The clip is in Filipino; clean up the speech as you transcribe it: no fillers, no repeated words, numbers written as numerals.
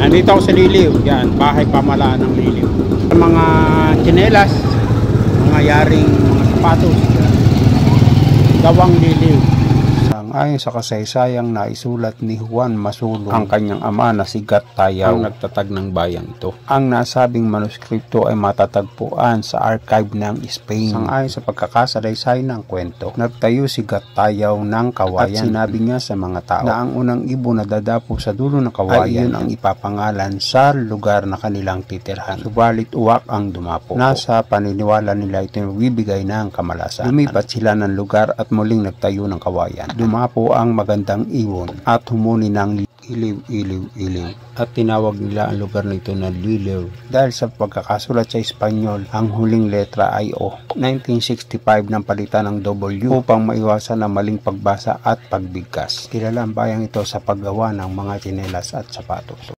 Nandito ako sa Liliw. Yan, bahay pamalaan ng Liliw. Mga tsinelas, mga yaring mga sapatos. Gawang Liliw. Ayon sa kasaysayang naisulat ni Juan Masulong, ang kanyang ama na si Gat Tayaw ang nagtatag ng bayang ito. Ang nasabing manuskripto ay matatagpuan sa archive ng Spain. Sangayon sa pagkakasalaysay ng kwento, nagtayo si Gat Tayaw ng kawayan at sinabi niya sa mga tao na ang unang ibon na dadapo sa dulo ng kawayan ay yun ang ipapangalan sa lugar na kanilang titirhan. Subalit uwak ang dumapo. Nasa paniniwala nila ito bibigay ng kamalasan. Lumipat sila ng lugar at muling nagtayo ng kawayan. Dumapo ang magandang ibon at humuni ng iliw at tinawag nila ang lugar na ito na Liliw dahil sa pagkakasulat sa Espanyol ang huling letra ay O. 1965 nang palitan ng W upang maiwasan ang maling pagbasa at pagbigkas. Kilala ang bayang ito sa paggawa ng mga tsinelas at sapatos.